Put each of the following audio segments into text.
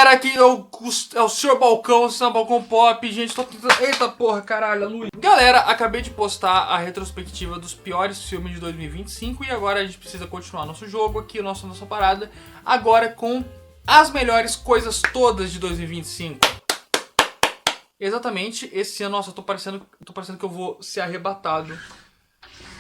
galera, aqui é o Sr. Balcão, Sr. Balcão Pop. Gente, tô tentando... Eita porra, caralho, a luz. Galera, acabei de postar a retrospectiva dos piores filmes de 2025 e agora a gente precisa continuar nosso jogo aqui, nossa parada, agora com as melhores coisas todas de 2025. Exatamente, esse ano, nossa, tô parecendo que eu vou ser arrebatado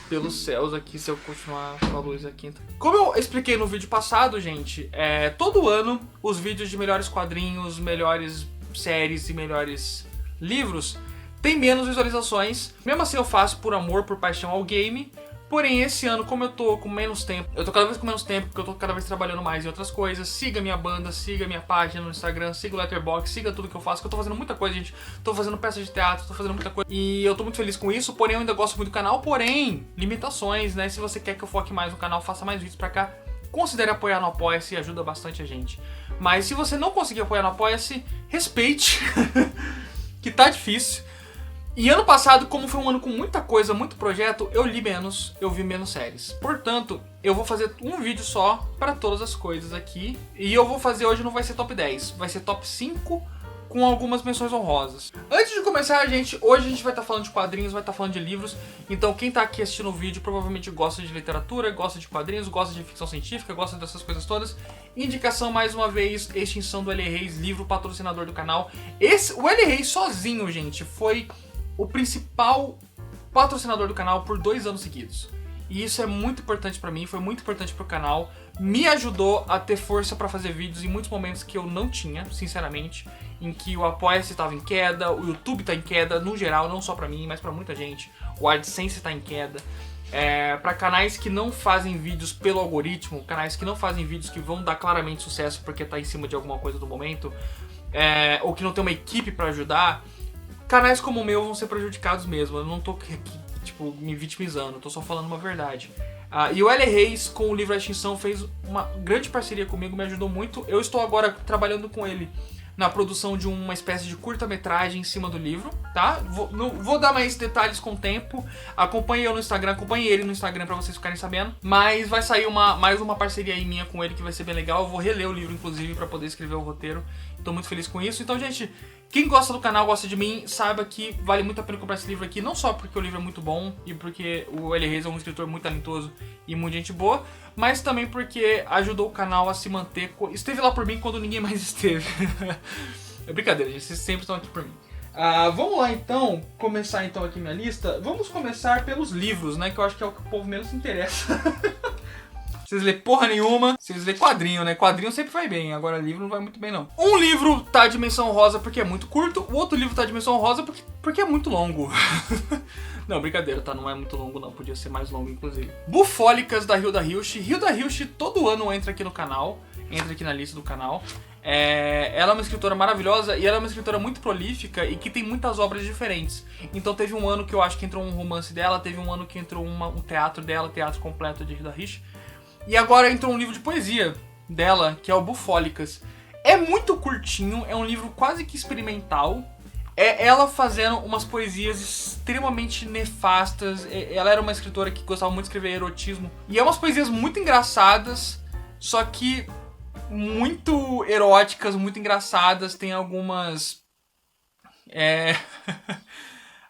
pelos céus aqui se eu continuar com a luz aqui. Como eu expliquei no vídeo passado, gente, todo ano os vídeos de melhores quadrinhos, melhores séries e melhores livros tem menos visualizações. Mesmo assim eu faço por amor, por paixão ao game. Porém, esse ano, como eu tô com menos tempo, eu tô cada vez com menos tempo, porque eu tô cada vez trabalhando mais em outras coisas. Siga minha banda, siga minha página no Instagram, siga o Letterboxd, siga tudo que eu faço, que eu tô fazendo muita coisa, gente. Tô fazendo peças de teatro, tô fazendo muita coisa. E eu tô muito feliz com isso, porém eu ainda gosto muito do canal, porém, limitações, né? Se você quer que eu foque mais no canal, faça mais vídeos pra cá. Considere apoiar no Apoia-se, ajuda bastante a gente. Mas se você não conseguir apoiar no Apoia-se, respeite, que tá difícil. E ano passado, como foi um ano com muita coisa, muito projeto, eu li menos, eu vi menos séries. Portanto, eu vou fazer um vídeo só para todas as coisas aqui. E eu vou fazer hoje, não vai ser top 10, vai ser top 5 com algumas menções honrosas. Antes de começar, gente, hoje a gente vai estar falando de quadrinhos, vai estar falando de livros. Então quem tá aqui assistindo o vídeo provavelmente gosta de literatura, gosta de quadrinhos, gosta de ficção científica, gosta dessas coisas todas. Indicação mais uma vez, Extinção do L. Reis, livro patrocinador do canal. O L. Reis sozinho, gente, foi o principal patrocinador do canal por 2 anos seguidos. E isso é muito importante pra mim, foi muito importante pro canal. Me ajudou a ter força pra fazer vídeos em muitos momentos que eu não tinha, sinceramente. Em que o Apoia-se tava em queda, o YouTube tá em queda, no geral, não só pra mim, mas pra muita gente. O AdSense tá em queda. Pra canais que não fazem vídeos pelo algoritmo, canais que não fazem vídeos que vão dar claramente sucesso porque tá em cima de alguma coisa do momento, ou que não tem uma equipe pra ajudar, canais como o meu vão ser prejudicados mesmo. Eu não tô aqui, tipo, me vitimizando, tô só falando uma verdade. E o L. Reis, com o livro A Extinção, fez uma grande parceria comigo, me ajudou muito. Eu estou agora trabalhando com ele na produção de uma espécie de curta-metragem em cima do livro, tá? Vou dar mais detalhes com o tempo. Acompanhe eu no Instagram, acompanhe ele no Instagram pra vocês ficarem sabendo. Mas vai sair mais uma parceria aí minha com ele que vai ser bem legal. Eu vou reler o livro, inclusive, pra poder escrever o roteiro. Tô muito feliz com isso. Então, gente, quem gosta do canal, gosta de mim, saiba que vale muito a pena comprar esse livro aqui. Não só porque o livro é muito bom e porque o L. Reis é um escritor muito talentoso e muito gente boa, mas também porque ajudou o canal a se manter. Esteve lá por mim quando ninguém mais esteve. É brincadeira, gente, vocês sempre estão aqui por mim. Vamos lá então, começar então aqui minha lista. Vamos começar pelos livros, né, que eu acho que é o que o povo menos se interessa. Vocês lêem porra nenhuma, vocês lêem quadrinho, né? Quadrinho sempre vai bem, agora livro não vai muito bem não. Um livro tá de menção rosa porque é muito curto, o outro livro tá de menção rosa porque é muito longo. Não, brincadeira, tá? Não é muito longo não, podia ser mais longo inclusive. Bufólicas, da Hilda Hilst. Hilda Hilst todo ano entra aqui no canal, entra aqui na lista do canal. Ela é uma escritora maravilhosa e ela é uma escritora muito prolífica e que tem muitas obras diferentes. Então teve um ano que eu acho que entrou um romance dela, teve um ano que entrou um teatro dela, teatro completo de Hilda Hilst. E agora entrou um livro de poesia dela, que é o Bufólicas. É muito curtinho, é um livro quase que experimental. É ela fazendo umas poesias extremamente nefastas. Ela era uma escritora que gostava muito de escrever erotismo. E é umas poesias muito engraçadas, só que muito eróticas, muito engraçadas. Tem algumas...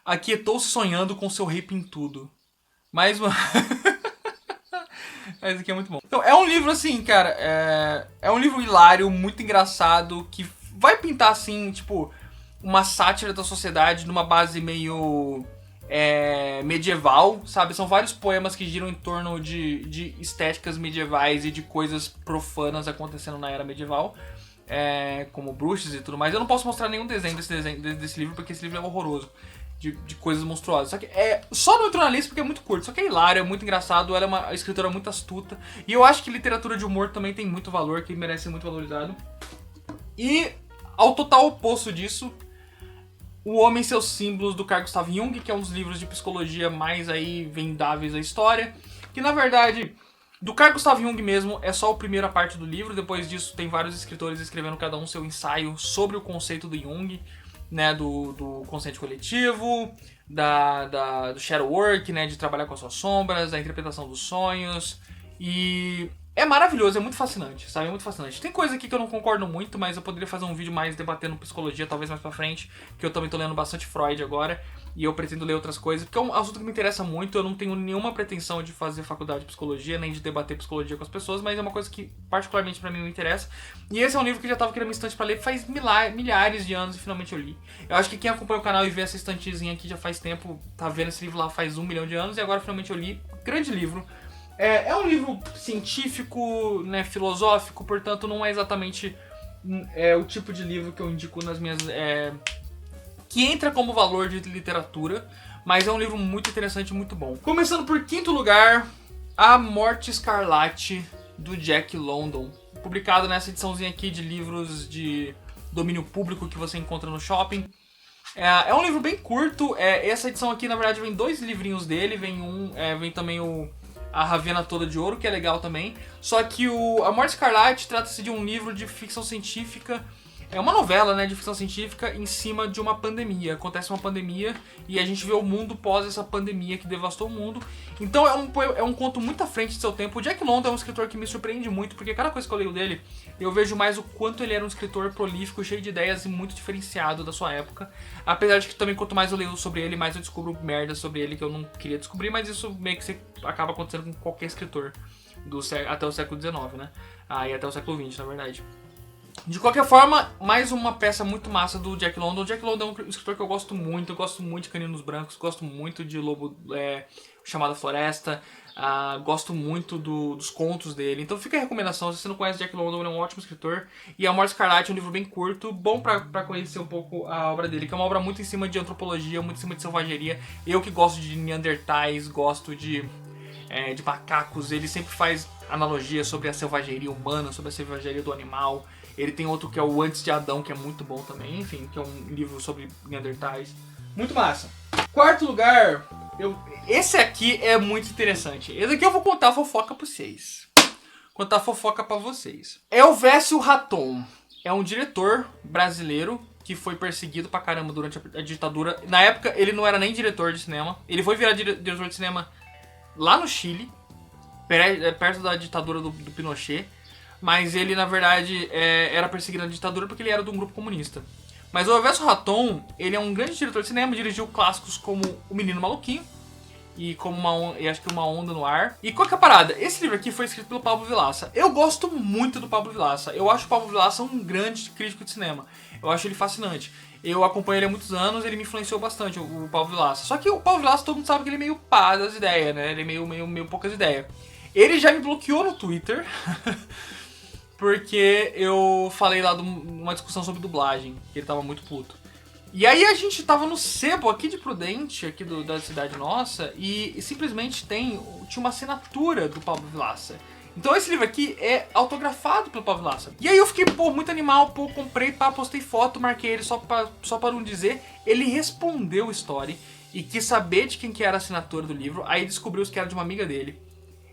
Aquietou-se sonhando com seu rei pintudo. Mais uma... Esse aqui é muito bom. Então, é um livro assim, cara, é um livro hilário, muito engraçado, que vai pintar assim, tipo, uma sátira da sociedade numa base meio medieval, sabe? São vários poemas que giram em torno de estéticas medievais e de coisas profanas acontecendo na era medieval, como bruxas e tudo mais. Eu não posso mostrar nenhum desenho desse livro, porque esse livro é horroroso. De coisas monstruosas. Só que só não entrou na lista porque é muito curto. Só que é hilário, é muito engraçado. Ela é uma escritora muito astuta. E eu acho que literatura de humor também tem muito valor, que merece ser muito valorizado. E, ao total oposto disso, O Homem e Seus Símbolos, do Carl Gustav Jung, que é um dos livros de psicologia mais aí vendáveis da história. Que, na verdade, do Carl Gustav Jung mesmo, é só a primeira parte do livro. Depois disso, tem vários escritores escrevendo cada um seu ensaio sobre o conceito do Jung, né, do consciente coletivo, do shadow work, né, de trabalhar com as suas sombras, da interpretação dos sonhos. E é maravilhoso, é muito fascinante, sabe? É muito fascinante. Tem coisa aqui que eu não concordo muito, mas eu poderia fazer um vídeo mais debatendo psicologia, talvez mais pra frente, que eu também tô lendo bastante Freud agora, e eu pretendo ler outras coisas, porque é um assunto que me interessa muito, eu não tenho nenhuma pretensão de fazer faculdade de psicologia, nem de debater psicologia com as pessoas, mas é uma coisa que particularmente pra mim me interessa. E esse é um livro que eu já tava querendo uma estante pra ler faz milhares de anos e finalmente eu li. Eu acho que quem acompanha o canal e vê essa estantezinha aqui já faz tempo, tá vendo esse livro lá faz 1 milhão de anos, e agora finalmente eu li. Grande livro. É um livro científico, né, filosófico, portanto não é exatamente o tipo de livro que eu indico nas minhas... que entra como valor de literatura, mas é um livro muito interessante e muito bom. Começando por quinto lugar, A Morte Escarlate, do Jack London. Publicado nessa ediçãozinha aqui de livros de domínio público que você encontra no shopping. É um livro bem curto, essa edição aqui na verdade vem 2 livrinhos dele, vem também A Ravenna Toda de Ouro, que é legal também. Só que A Morte Escarlate trata-se de um livro de ficção científica. É uma novela, né, de ficção científica em cima de uma pandemia. Acontece uma pandemia e a gente vê o mundo pós essa pandemia que devastou o mundo. Então é um conto muito à frente de seu tempo. O Jack London é um escritor que me surpreende muito, porque cada coisa que eu leio dele, eu vejo mais o quanto ele era um escritor prolífico, cheio de ideias e muito diferenciado da sua época. Apesar de que também quanto mais eu leio sobre ele, mais eu descubro merda sobre ele que eu não queria descobrir, mas isso meio que acaba acontecendo com qualquer escritor até o século XIX, né? E até o século XX, na verdade. De qualquer forma, mais uma peça muito massa do Jack London. O Jack London é um escritor que eu gosto muito de Caninos Brancos, gosto muito de Lobo Chamada Floresta, gosto muito dos contos dele. Então fica a recomendação, se você não conhece Jack London, ele é um ótimo escritor. E A Morte Escarlate é um livro bem curto, bom pra conhecer um pouco a obra dele, que é uma obra muito em cima de antropologia, muito em cima de selvageria. Eu que gosto de neandertais, gosto de macacos, ele sempre faz analogia sobre a selvageria humana, sobre a selvageria do animal. Ele tem outro que é o Antes de Adão, que é muito bom também, enfim, que é um livro sobre neandertais. Muito massa. Quarto lugar, esse aqui é muito interessante. Esse aqui eu vou contar a fofoca pra vocês. Contar a fofoca pra vocês. Elvésio Raton é um diretor brasileiro que foi perseguido pra caramba durante a ditadura. Na época, ele não era nem diretor de cinema. Ele foi virar diretor de cinema lá no Chile, perto da ditadura do Pinochet. Mas ele, na verdade, era perseguido na ditadura porque ele era de um grupo comunista. Mas o Elvésio Raton, ele é um grande diretor de cinema, dirigiu clássicos como O Menino Maluquinho e como acho que Uma Onda no Ar. E qual que é a parada? Esse livro aqui foi escrito pelo Pablo Vilaça. Eu gosto muito do Pablo Vilaça. Eu acho o Pablo Vilaça um grande crítico de cinema. Eu acho ele fascinante. Eu acompanho ele há muitos anos, ele me influenciou bastante, o Pablo Vilaça. Só que o Pablo Vilaça, todo mundo sabe que ele é meio pá das ideias, né? Ele é meio poucas ideias. Ele já me bloqueou no Twitter... porque eu falei lá de uma discussão sobre dublagem, que ele tava muito puto. E aí a gente tava no sebo aqui de Prudente, aqui da cidade nossa, e simplesmente tinha uma assinatura do Pablo Vilaça. Então esse livro aqui é autografado pelo Pablo Vilaça. E aí eu fiquei, muito animal, comprei, postei foto, marquei ele só pra não dizer. Ele respondeu o story e quis saber de quem que era a assinatura do livro, aí descobriu que era de uma amiga dele.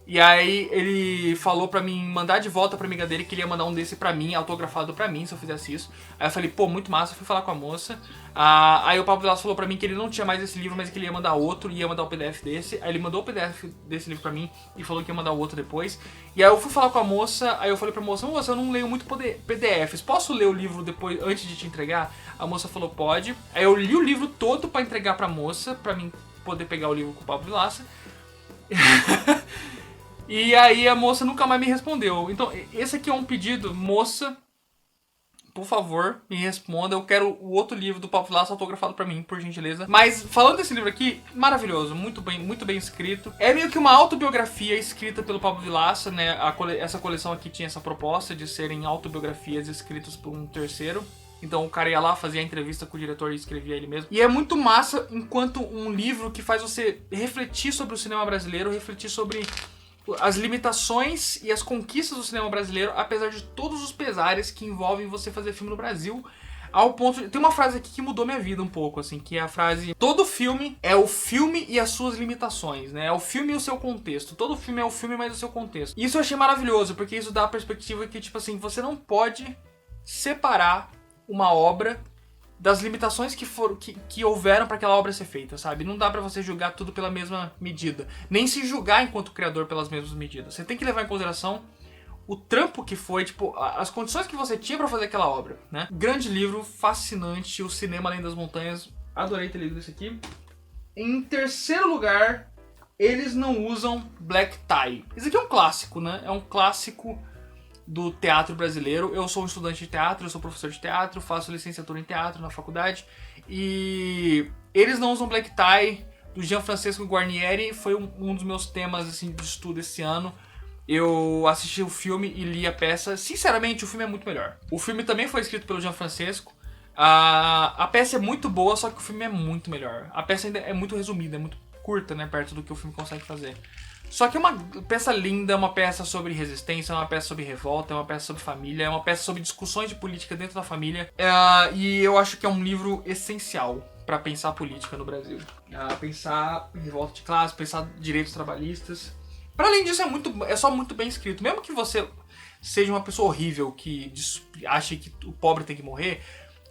E aí ele falou pra mim mandar de volta pra amiga dele, que ele ia mandar um desse pra mim, autografado pra mim, se eu fizesse isso. Aí eu falei, muito massa, fui falar com a moça. Aí o Pablo Vilaça falou pra mim que ele não tinha mais esse livro, mas que ele ia mandar outro, ia mandar o PDF desse. Aí ele mandou o PDF desse livro pra mim e falou que ia mandar o outro depois. E aí eu fui falar com a moça, aí eu falei pra moça, eu não leio muito PDFs, posso ler o livro depois, antes de te entregar? A moça falou, pode. Aí eu li o livro todo pra entregar pra moça, pra mim poder pegar o livro com o Pablo Vilaça. E aí a moça nunca mais me respondeu. Então, esse aqui é um pedido. Moça, por favor, me responda. Eu quero o outro livro do Pablo Vilaça autografado pra mim, por gentileza. Mas, falando desse livro aqui, maravilhoso. Muito bem escrito. É meio que uma autobiografia escrita pelo Pablo Vilaça, né? Essa coleção aqui tinha essa proposta de serem autobiografias escritas por um terceiro. Então o cara ia lá, fazia a entrevista com o diretor e escrevia ele mesmo. E é muito massa enquanto um livro que faz você refletir sobre o cinema brasileiro, refletir sobre as limitações e as conquistas do cinema brasileiro, apesar de todos os pesares que envolvem você fazer filme no Brasil. Ao ponto de... Tem uma frase aqui que mudou minha vida um pouco, assim, que é a frase: todo filme é o filme e as suas limitações, né? É o filme e o seu contexto. Todo filme é o filme, mas o seu contexto. Isso eu achei maravilhoso, porque isso dá a perspectiva que, tipo assim, você não pode separar uma obra das limitações que houveram para aquela obra ser feita, sabe? Não dá pra você julgar tudo pela mesma medida. Nem se julgar enquanto criador pelas mesmas medidas. Você tem que levar em consideração o trampo que foi, tipo, as condições que você tinha pra fazer aquela obra, né? Grande livro, fascinante, O Cinema Além das Montanhas. Adorei ter lido isso aqui. Em terceiro lugar, Eles Não Usam Black Tie. Esse aqui é um clássico, né? É um clássico do teatro brasileiro. Eu sou um estudante de teatro, eu sou professor de teatro, faço licenciatura em teatro na faculdade. E Eles Não Usam Black Tie, do Gianfrancesco Guarnieri, foi um dos meus temas assim, de estudo esse ano. Eu assisti o filme e li a peça. Sinceramente, o filme é muito melhor. O filme também foi escrito pelo Gianfrancesco. A peça é muito boa, só que o filme é muito melhor. A peça ainda é muito resumida, é muito curta, né, perto do que o filme consegue fazer. Só que é uma peça linda, é uma peça sobre resistência, é uma peça sobre revolta, é uma peça sobre família, é uma peça sobre discussões de política dentro da família. E eu acho que é um livro essencial para pensar política no Brasil. Pensar revolta de classe, pensar direitos trabalhistas. Para além disso, é só muito bem escrito. Mesmo que você seja uma pessoa horrível que ache que o pobre tem que morrer,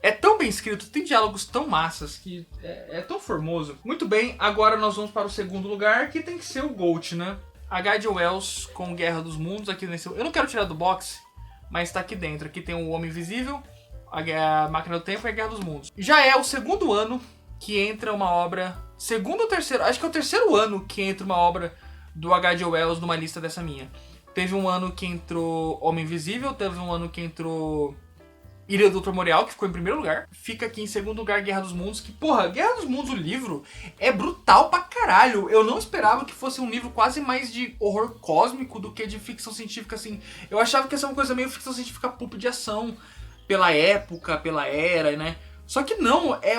é tão bem escrito, tem diálogos tão massas, que é tão formoso. Muito bem, agora nós vamos para o segundo lugar, que tem que ser o GOAT, né? H.G. Wells com Guerra dos Mundos. Aqui nesse, eu não quero tirar do box, mas tá aqui dentro. Aqui tem o Homem Invisível, a Máquina do Tempo e a Guerra dos Mundos. Já é o segundo ano que entra uma obra... Segundo ou terceiro? Acho que é o terceiro ano que entra uma obra do H.G. Wells numa lista dessa minha. Teve um ano que entrou Homem Invisível, teve um ano que entrou Ilha do Ultramorial, que ficou em primeiro lugar. Fica aqui em segundo lugar Guerra dos Mundos, que, porra, Guerra dos Mundos, o livro, é brutal pra caralho. Eu não esperava que fosse um livro quase mais de horror cósmico do que de ficção científica, assim. Eu achava que ia ser uma coisa meio ficção científica pulp de ação, pela época, pela era, né? Só que não, é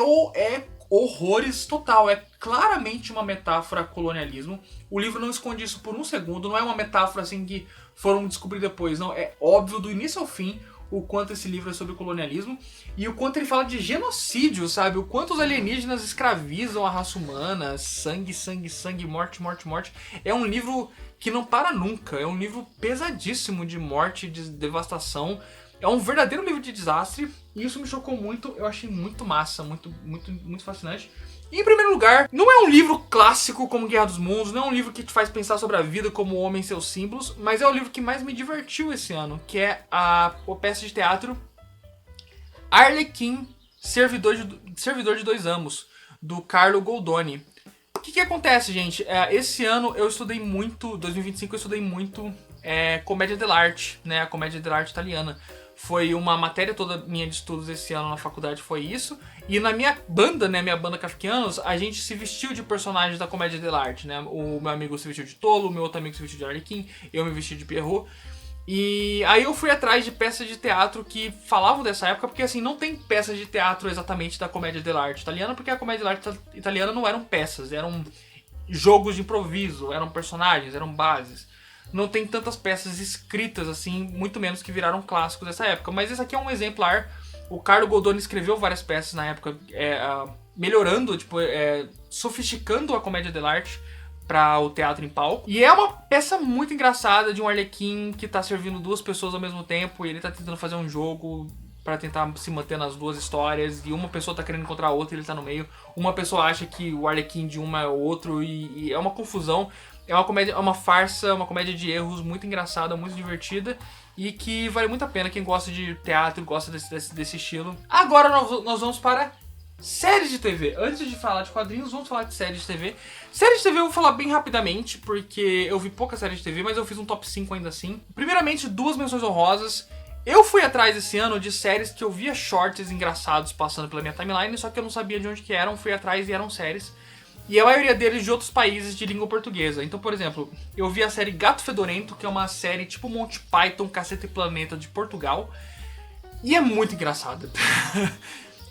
horrores total, é claramente uma metáfora a colonialismo. O livro não esconde isso por um segundo, não é uma metáfora assim que foram descobrir depois, não. É óbvio do início ao fim o quanto esse livro é sobre colonialismo e o quanto ele fala de genocídio, sabe? O quanto os alienígenas escravizam a raça humana, sangue, sangue, sangue, morte, morte, morte. É um livro que não para nunca, é um livro pesadíssimo de morte, de devastação. É um verdadeiro livro de desastre e isso me chocou muito, eu achei muito massa, muito, muito, muito fascinante. E, em primeiro lugar, não é um livro clássico como Guerra dos Mundos, não é um livro que te faz pensar sobre a vida como o homem e seus símbolos, mas é o livro que mais me divertiu esse ano, que é a peça de teatro Arlequim, Servidor de Dois Amos, do Carlo Goldoni. O que acontece, gente? Esse ano eu estudei muito, 2025 eu estudei muito comédia dell'arte, né? A comédia dell'arte italiana. Foi uma matéria toda minha de estudos esse ano na faculdade, foi isso. E na minha banda, né, minha banda Kafkianos, a gente se vestiu de personagens da comédia dell'arte, né? O meu amigo se vestiu de Tolo, o meu outro amigo se vestiu de Arlequim, eu me vesti de Pierrot. E aí eu fui atrás de peças de teatro que falavam dessa época, porque assim, não tem peças de teatro exatamente da comédia dell'arte italiana, porque a comédia dell'arte italiana não eram peças, eram jogos de improviso, eram personagens, eram bases. Não tem tantas peças escritas assim, muito menos que viraram clássicos dessa época. Mas esse aqui é um exemplar. O Carlo Goldoni escreveu várias peças na época, melhorando, tipo, sofisticando a comédia dell'arte para o teatro em palco. E é uma peça muito engraçada de um arlequim que tá servindo duas pessoas ao mesmo tempo e ele tá tentando fazer um jogo para tentar se manter nas duas histórias, e uma pessoa tá querendo encontrar a outra e ele tá no meio. Uma pessoa acha que o arlequim de uma é o outro e é uma confusão. É uma comédia, é uma farsa, uma comédia de erros muito engraçada, muito divertida e que vale muito a pena quem gosta de teatro, gosta desse estilo. Agora nós vamos para séries de TV. Antes de falar de quadrinhos, vamos falar de séries de TV. Séries de TV eu vou falar bem rapidamente, porque eu vi pouca série de TV, mas eu fiz um top 5 ainda assim. Primeiramente, duas menções honrosas. Eu fui atrás esse ano de séries que eu via shorts engraçados passando pela minha timeline, só que eu não sabia de onde que eram, fui atrás e eram séries. E a maioria deles de outros países de língua portuguesa. Então, por exemplo, eu vi a série Gato Fedorento, que é uma série tipo Monty Python, Caceta e Planeta de Portugal. E é muito engraçada.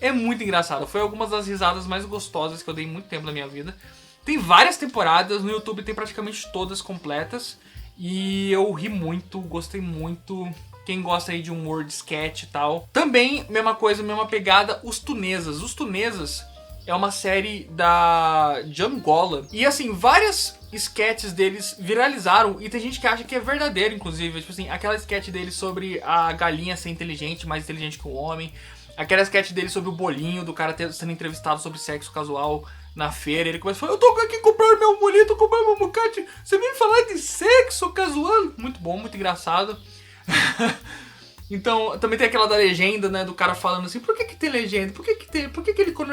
É muito engraçada. Foi algumas das risadas mais gostosas que eu dei em muito tempo na minha vida. Tem várias temporadas, no YouTube tem praticamente todas completas. E eu ri muito, gostei muito. Quem gosta aí de humor de sketch e tal. Também, mesma coisa, mesma pegada, Os Tunesas. Os Tunesas é uma série da Angola. E assim, várias sketches deles viralizaram. E tem gente que acha que é verdadeiro, inclusive. Tipo assim, aquela sketch deles sobre a galinha ser inteligente, mais inteligente que o homem. Aquela sketch deles sobre o bolinho, do cara sendo entrevistado sobre sexo casual na feira. Ele começa a falar, eu tô aqui comprando meu bolinho, tô comprando meu mucate. Você vem falar de sexo casual? Muito bom, muito engraçado. Então, também tem aquela da legenda, né, do cara falando assim, por que tem legenda? Por que ele, quando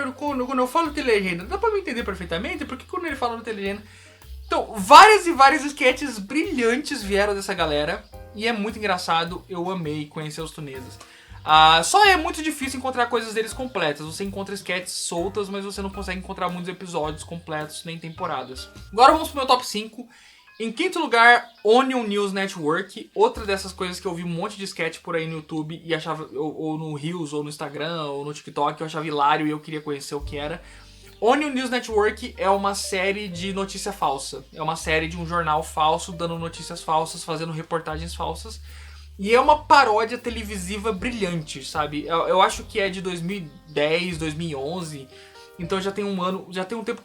eu falo tem legenda? Dá pra me entender perfeitamente, por que quando ele fala não tem legenda? Então, várias e várias sketches brilhantes vieram dessa galera, e é muito engraçado, eu amei conhecer os tuneses. Só é muito difícil encontrar coisas deles completas, você encontra sketches soltas, mas você não consegue encontrar muitos episódios completos, nem temporadas. Agora vamos pro meu top 5. Em quinto lugar, Onion News Network, outra dessas coisas que eu vi um monte de sketch por aí no YouTube e achava, ou no Reels, ou no Instagram, ou no TikTok, eu achava hilário e eu queria conhecer o que era. Onion News Network é uma série de notícia falsa. É uma série de um jornal falso, dando notícias falsas, fazendo reportagens falsas. E é uma paródia televisiva brilhante, sabe? Eu acho que é de 2010, 2011, então já tem um tempo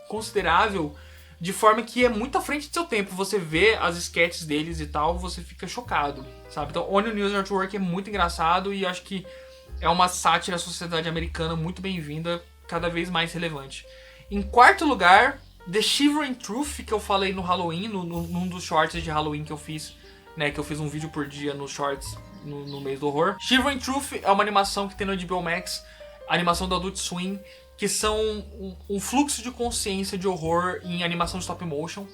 considerável, de forma que é muito à frente do seu tempo. Você vê as sketches deles e tal, você fica chocado, sabe? Então, Onion News Network é muito engraçado e acho que é uma sátira à sociedade americana muito bem-vinda, cada vez mais relevante. Em quarto lugar, The Shivering Truth, que eu falei no Halloween, num dos shorts de Halloween que eu fiz, né? Que eu fiz um vídeo por dia nos shorts no mês do horror. Shivering Truth é uma animação que tem no HBO Max, a animação do Adult Swim, que são um fluxo de consciência de horror em animação de stop motion.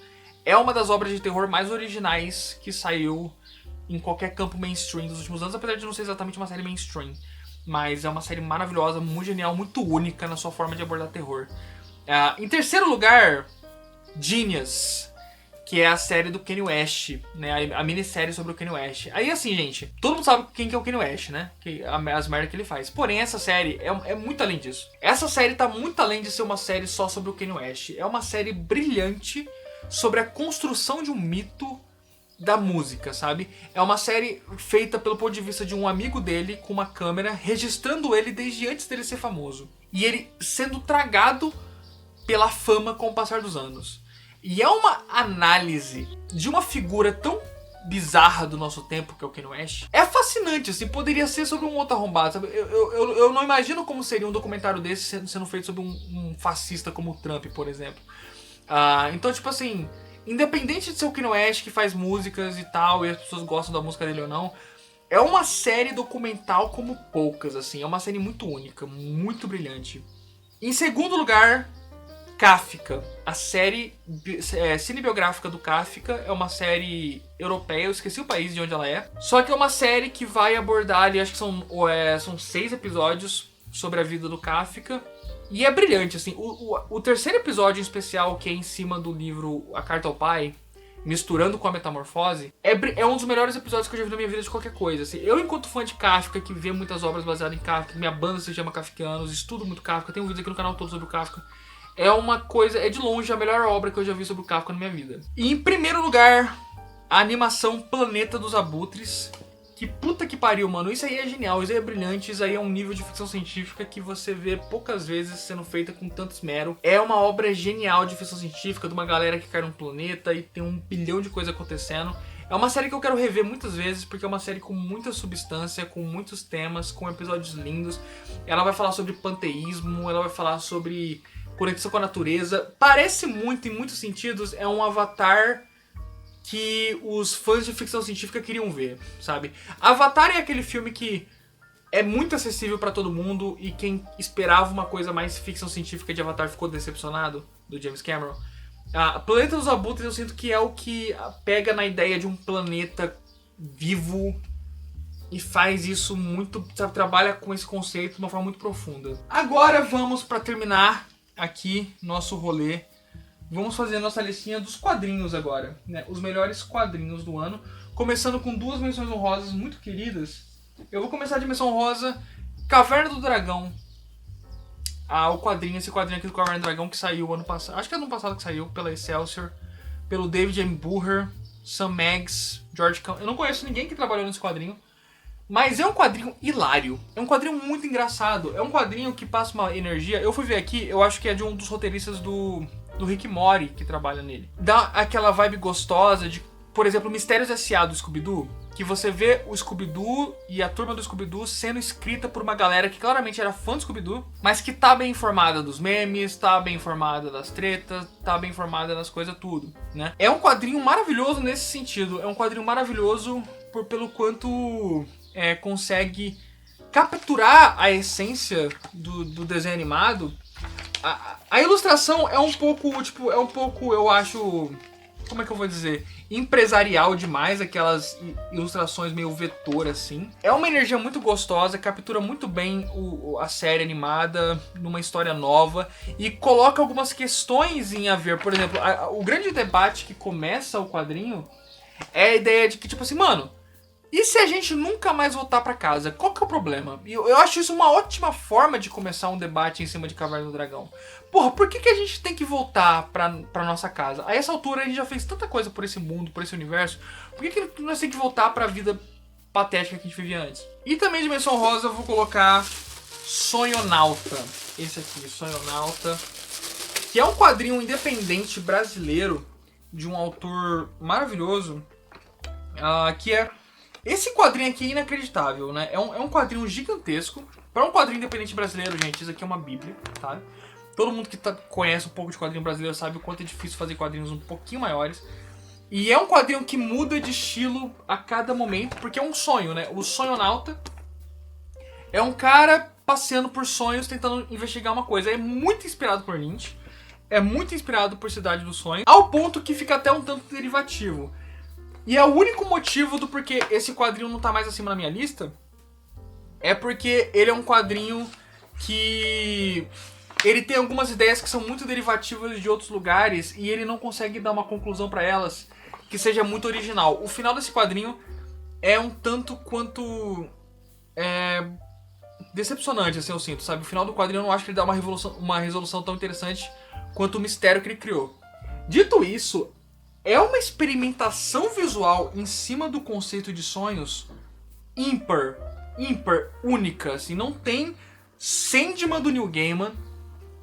É uma das obras de terror mais originais que saiu em qualquer campo mainstream dos últimos anos, apesar de não ser exatamente uma série mainstream. Mas é uma série maravilhosa, muito genial, muito única na sua forma de abordar terror. Em terceiro lugar, Genius, que é a série do Kanye West, né? A minissérie sobre o Kanye West. Aí assim, gente, todo mundo sabe quem que é o Kanye West, né? As merdas que ele faz. Porém, essa série é muito além disso. Essa série tá muito além de ser uma série só sobre o Kanye West. É uma série brilhante sobre a construção de um mito da música, sabe? É uma série feita pelo ponto de vista de um amigo dele com uma câmera, registrando ele desde antes dele ser famoso. E ele sendo tragado pela fama com o passar dos anos. E é uma análise de uma figura tão bizarra do nosso tempo, que é o Kanye West. É fascinante, assim, poderia ser sobre um outro arrombado, sabe? Eu não imagino como seria um documentário desse sendo feito sobre um fascista como o Trump, por exemplo. Então, tipo assim, independente de ser o Kanye West que faz músicas e tal, e as pessoas gostam da música dele ou não, é uma série documental como poucas, assim. É uma série muito única, muito brilhante. Em segundo lugar, Kafka, a série cinebiográfica do Kafka. É uma série europeia, eu esqueci o país de onde ela é. Só que é uma série que vai abordar ali, acho que são 6 episódios sobre a vida do Kafka. E é brilhante, assim. O terceiro episódio em especial, que é em cima do livro A Carta ao Pai, misturando com a Metamorfose, é um dos melhores episódios que eu já vi na minha vida de qualquer coisa. Assim, eu, enquanto fã de Kafka, que vê muitas obras baseadas em Kafka, minha banda se chama Kafkianos, estudo muito Kafka, tem um vídeo aqui no canal todo sobre o Kafka. É de longe a melhor obra que eu já vi sobre o Kafka na minha vida. E em primeiro lugar, a animação Planeta dos Abutres. Que puta que pariu, mano. Isso aí é genial, isso aí é brilhante, isso aí é um nível de ficção científica que você vê poucas vezes sendo feita com tanto esmero. É uma obra genial de ficção científica, de uma galera que cai num planeta e tem 1 bilhão de coisas acontecendo. É uma série que eu quero rever muitas vezes, porque é uma série com muita substância, com muitos temas, com episódios lindos. Ela vai falar sobre panteísmo, ela vai falar sobre conexão com a natureza. Parece muito, em muitos sentidos, é um Avatar que os fãs de ficção científica queriam ver, sabe? Avatar é aquele filme que é muito acessível pra todo mundo e quem esperava uma coisa mais ficção científica de Avatar ficou decepcionado, do James Cameron. Planeta dos Abutres eu sinto que é o que pega na ideia de um planeta vivo e faz isso muito, sabe, trabalha com esse conceito de uma forma muito profunda. Agora vamos pra terminar aqui nosso rolê. Vamos fazer a nossa listinha dos quadrinhos agora, né? Os melhores quadrinhos do ano. Começando com 2 menções honrosas muito queridas. Eu vou começar de menção honrosa Caverna do Dragão. Esse quadrinho aqui do Caverna do Dragão que saiu ano passado. Acho que é ano passado que saiu, pela Excelsior. Pelo David M. Booher, Sam Meggs, George Campbell. Eu não conheço ninguém que trabalhou nesse quadrinho. Mas é um quadrinho hilário. É um quadrinho muito engraçado. É um quadrinho que passa uma energia. Eu fui ver aqui, eu acho que é de um dos roteiristas do Rick Mori que trabalha nele. Dá aquela vibe gostosa de, por exemplo, Mistérios S.A. do Scooby-Doo, que você vê o Scooby-Doo e a turma do Scooby-Doo sendo escrita por uma galera que claramente era fã do Scooby-Doo, mas que tá bem informada dos memes, tá bem informada das tretas, tá bem informada das coisas tudo, né? É um quadrinho maravilhoso nesse sentido. É um quadrinho maravilhoso pelo quanto consegue capturar a essência do desenho animado. A ilustração é um pouco, tipo, eu acho, como é que eu vou dizer, empresarial demais, aquelas ilustrações meio vetor assim. É uma energia muito gostosa, captura muito bem a série animada numa história nova e coloca algumas questões em a ver. Por exemplo, o grande debate que começa o quadrinho é a ideia de que, tipo assim, mano, e se a gente nunca mais voltar pra casa? Qual que é o problema? E eu acho isso uma ótima forma de começar um debate em cima de Caverna do Dragão. Porra, por que a gente tem que voltar pra nossa casa? A essa altura a gente já fez tanta coisa por esse mundo, por esse universo. Por que nós temos que voltar pra vida patética que a gente vivia antes? E também de menção rosa eu vou colocar Sonhonauta. Esse aqui, Sonhonauta. Que é um quadrinho independente brasileiro de um autor maravilhoso. Que é... Esse quadrinho aqui é inacreditável, né? É um quadrinho gigantesco. Para um quadrinho independente brasileiro, gente, isso aqui é uma bíblia, tá? Todo mundo que conhece um pouco de quadrinho brasileiro sabe o quanto é difícil fazer quadrinhos um pouquinho maiores. E é um quadrinho que muda de estilo a cada momento, porque é um sonho, né? O Sonhonauta é um cara passeando por sonhos, tentando investigar uma coisa. É muito inspirado por Lynch, é muito inspirado por Cidade dos Sonhos, ao ponto que fica até um tanto derivativo. E é o único motivo do porquê esse quadrinho não tá mais acima na minha lista, é porque ele é um quadrinho que ele tem algumas ideias que são muito derivativas de outros lugares e ele não consegue dar uma conclusão pra elas que seja muito original. O final desse quadrinho é um tanto quanto decepcionante, assim, eu sinto, sabe? O final do quadrinho eu não acho que ele dá uma resolução tão interessante quanto o mistério que ele criou. Dito isso, é uma experimentação visual em cima do conceito de sonhos ímpar, única, assim, não tem Sandman do Neil Gaiman,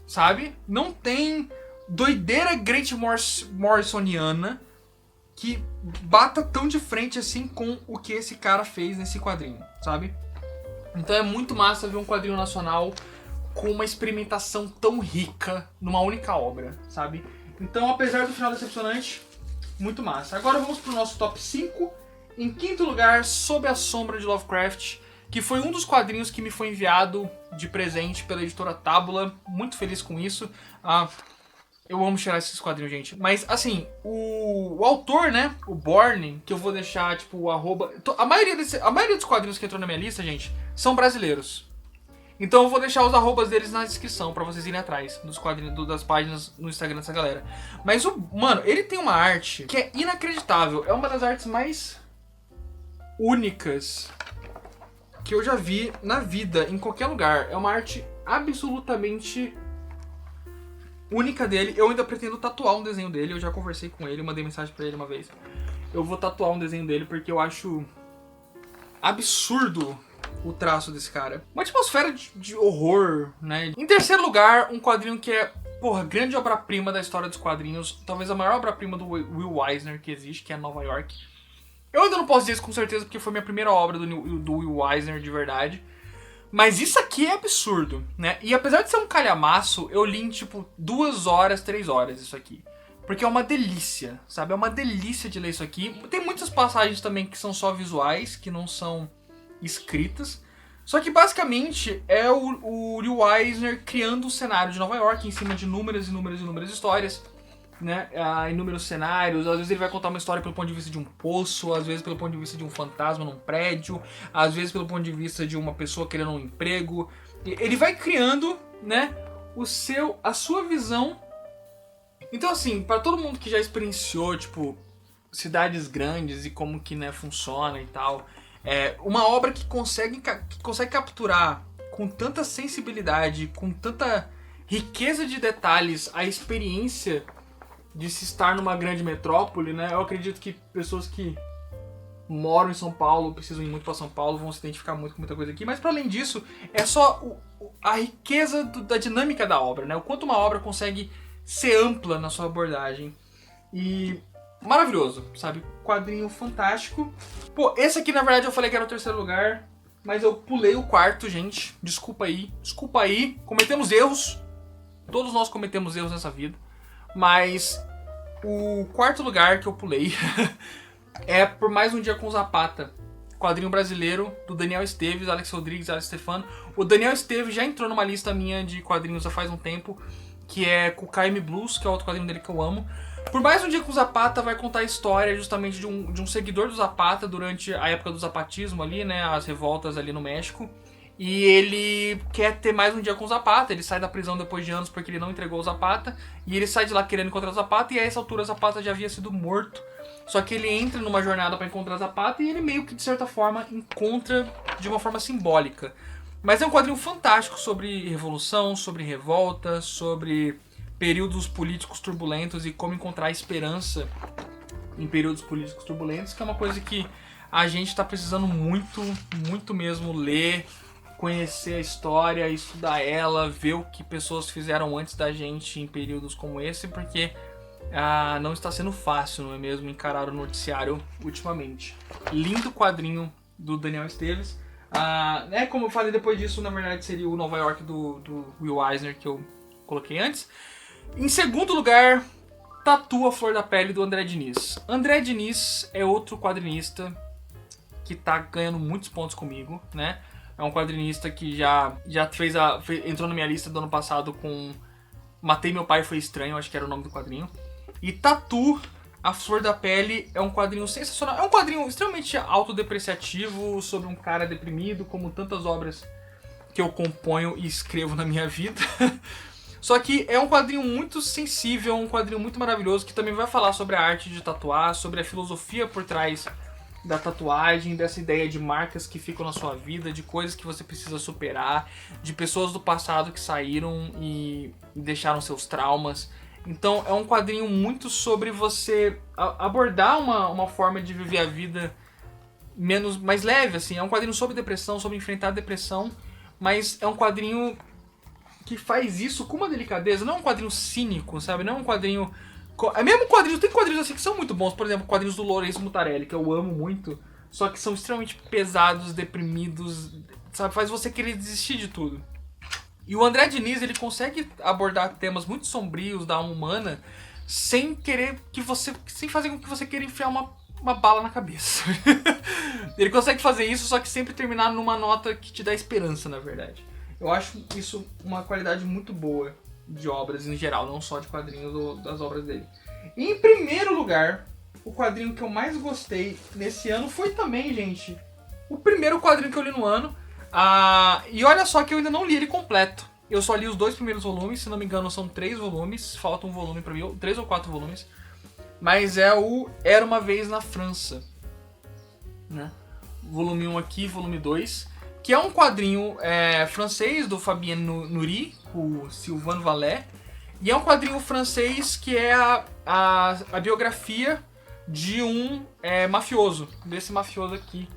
sabe? Não tem doideira Grant Morrisoniana que bata tão de frente assim com o que esse cara fez nesse quadrinho, sabe? Então é muito massa ver um quadrinho nacional com uma experimentação tão rica numa única obra, sabe? Então, apesar do final decepcionante, muito massa. Agora vamos pro nosso top 5. Em quinto lugar, Sob a Sombra de Lovecraft, que foi um dos quadrinhos que me foi enviado de presente pela editora Tábula. Muito feliz com isso. Eu amo cheirar esses quadrinhos, gente. Mas, assim, o autor, né, o Borne, que eu vou deixar, tipo, o arroba... A maioria dos quadrinhos que entrou na minha lista, gente, são brasileiros. Então eu vou deixar os arrobas deles na descrição pra vocês irem atrás dos quadrinhos, das páginas no Instagram dessa galera. Mas mano, ele tem uma arte que é inacreditável. É uma das artes mais únicas que eu já vi na vida, em qualquer lugar. É uma arte absolutamente única dele. Eu ainda pretendo tatuar um desenho dele. Eu já conversei com ele, mandei mensagem pra ele uma vez. Eu vou tatuar um desenho dele porque eu acho absurdo o traço desse cara. Uma atmosfera de horror, né? Em terceiro lugar, um quadrinho que é, porra, grande obra-prima da história dos quadrinhos. Talvez a maior obra-prima do Will Eisner que existe, que é Nova York. Eu ainda não posso dizer isso com certeza porque foi minha primeira obra do Will Eisner de verdade. Mas isso aqui é absurdo, né? E apesar de ser um calhamaço, eu li em tipo 2 horas, 3 horas isso aqui. Porque é uma delícia, sabe? É uma delícia de ler isso aqui. Tem muitas passagens também que são só visuais, que não são escritas. Só que basicamente é o Will Eisner criando um cenário de Nova York em cima de inúmeras histórias, né? Inúmeros cenários. Às vezes ele vai contar uma história pelo ponto de vista de um poço, às vezes pelo ponto de vista de um fantasma num prédio, às vezes pelo ponto de vista de uma pessoa querendo um emprego. Ele vai criando, né, a sua visão. Então, assim, para todo mundo que já experienciou, tipo, cidades grandes e como que, né, funciona e tal, uma obra que consegue capturar com tanta sensibilidade, com tanta riqueza de detalhes, a experiência de se estar numa grande metrópole, né? Eu acredito que pessoas que moram em São Paulo, precisam ir muito para São Paulo, vão se identificar muito com muita coisa aqui. Mas para além disso, é só a riqueza da dinâmica da obra, né? O quanto uma obra consegue ser ampla na sua abordagem. E maravilhoso, sabe? Quadrinho fantástico. Pô, esse aqui na verdade eu falei que era o terceiro lugar, mas eu pulei o quarto, gente. Desculpa aí. Cometemos erros. Todos nós cometemos erros nessa vida. Mas o quarto lugar que eu pulei é Por Mais Um Dia com Zapata, quadrinho brasileiro do Daniel Esteves, Alex Rodrigues, Alex Stefano. O Daniel Esteves já entrou numa lista minha de quadrinhos há faz um tempo, que é Kukai Blues, que é outro quadrinho dele que eu amo. Por Mais Um Dia com o Zapata vai contar a história justamente de um seguidor do Zapata durante a época do zapatismo ali, né, as revoltas ali no México. E ele quer ter mais um dia com o Zapata, ele sai da prisão depois de anos porque ele não entregou o Zapata, e ele sai de lá querendo encontrar o Zapata, e a essa altura o Zapata já havia sido morto. Só que ele entra numa jornada para encontrar o Zapata e ele meio que, de certa forma, encontra de uma forma simbólica. Mas é um quadrinho fantástico sobre revolução, sobre revolta, sobre períodos políticos turbulentos e como encontrar esperança em períodos políticos turbulentos, que é uma coisa que a gente está precisando muito, muito mesmo ler, conhecer a história, estudar ela, ver o que pessoas fizeram antes da gente em períodos como esse, porque não está sendo fácil, não é mesmo, encarar o noticiário ultimamente. Lindo quadrinho do Daniel Esteves. Como eu falei, depois disso, na verdade, seria o Nova York do Will Eisner, que eu coloquei antes. Em segundo lugar, Tatu, a Flor da Pele, do André Diniz. André Diniz é outro quadrinista que tá ganhando muitos pontos comigo, né? É um quadrinista que já entrou na minha lista do ano passado com Matei Meu Pai Foi Estranho, acho que era o nome do quadrinho. E Tatu, a Flor da Pele, é um quadrinho sensacional. É um quadrinho extremamente autodepreciativo sobre um cara deprimido, como tantas obras que eu componho e escrevo na minha vida. Só que é um quadrinho muito sensível, um quadrinho muito maravilhoso, que também vai falar sobre a arte de tatuar, sobre a filosofia por trás da tatuagem, dessa ideia de marcas que ficam na sua vida, de coisas que você precisa superar, de pessoas do passado que saíram e deixaram seus traumas. Então é um quadrinho muito sobre você abordar uma forma de viver a vida mais leve, assim. É um quadrinho sobre depressão, sobre enfrentar a depressão, mas é um quadrinho que faz isso com uma delicadeza. Não é um quadrinho cínico, sabe? Não é um quadrinho... É mesmo quadrinhos, tem quadrinhos assim que são muito bons. Por exemplo, quadrinhos do Lourenço Mutarelli, que eu amo muito, só que são extremamente pesados, deprimidos, sabe? Faz você querer desistir de tudo. E o André Diniz, ele consegue abordar temas muito sombrios da alma humana sem fazer com que você queira enfiar uma bala na cabeça. Ele consegue fazer isso, só que sempre terminar numa nota que te dá esperança, na verdade. Eu acho isso uma qualidade muito boa de obras em geral, não só de quadrinhos ou das obras dele. E, em primeiro lugar, o quadrinho que eu mais gostei nesse ano foi também, gente, o primeiro quadrinho que eu li no ano. E olha só que eu ainda não li ele completo. Eu só li os 2 primeiros volumes, se não me engano são 3 volumes, falta um volume pra mim, 3 ou 4 volumes. Mas é o Era Uma Vez na França, né? Volume 1 aqui, volume 2, que é um quadrinho francês do Fabien Nury, com o Sylvain Vallet. E é um quadrinho francês que é a biografia de um mafioso, desse mafioso aqui.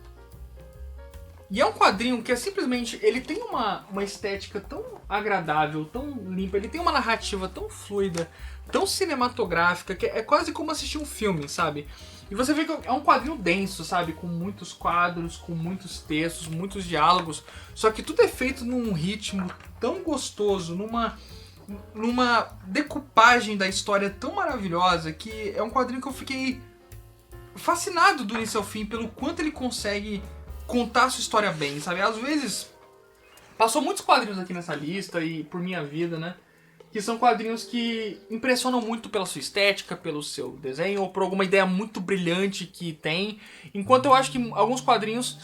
E é um quadrinho que simplesmente, ele tem uma estética tão agradável, tão limpa, ele tem uma narrativa tão fluida, tão cinematográfica, que é quase como assistir um filme, sabe? E você vê que é um quadrinho denso, sabe? Com muitos quadros, com muitos textos, muitos diálogos, só que tudo é feito num ritmo tão gostoso, numa decupagem da história tão maravilhosa, que é um quadrinho que eu fiquei fascinado do início ao fim pelo quanto ele consegue contar a sua história bem, sabe? Às vezes, passou muitos quadrinhos aqui nessa lista e por minha vida, né? Que são quadrinhos que impressionam muito pela sua estética, pelo seu desenho, ou por alguma ideia muito brilhante que tem. Enquanto eu acho que alguns quadrinhos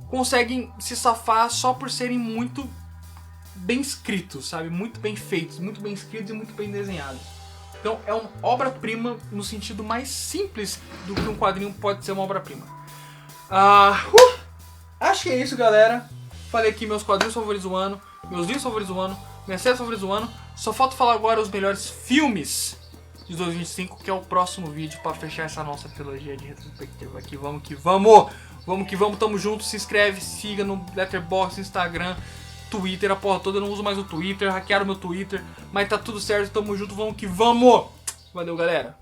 conseguem se safar só por serem muito bem escritos, sabe? Muito bem feitos, muito bem escritos e muito bem desenhados. Então é uma obra-prima no sentido mais simples do que um quadrinho pode ser uma obra-prima. Acho que é isso, galera. Falei aqui meus quadrinhos favoritos do ano, meus livros favoritos do ano, minhas séries favoritas do ano. Só falta falar agora os melhores filmes de 2025, que é o próximo vídeo pra fechar essa nossa trilogia de retrospectiva aqui. Vamos que vamos! Vamos que vamos, tamo junto. Se inscreve, siga no Letterboxd, Instagram, Twitter, a porra toda. Eu não uso mais o Twitter, hackearam meu Twitter, mas tá tudo certo, tamo junto, vamos que vamos! Valeu, galera!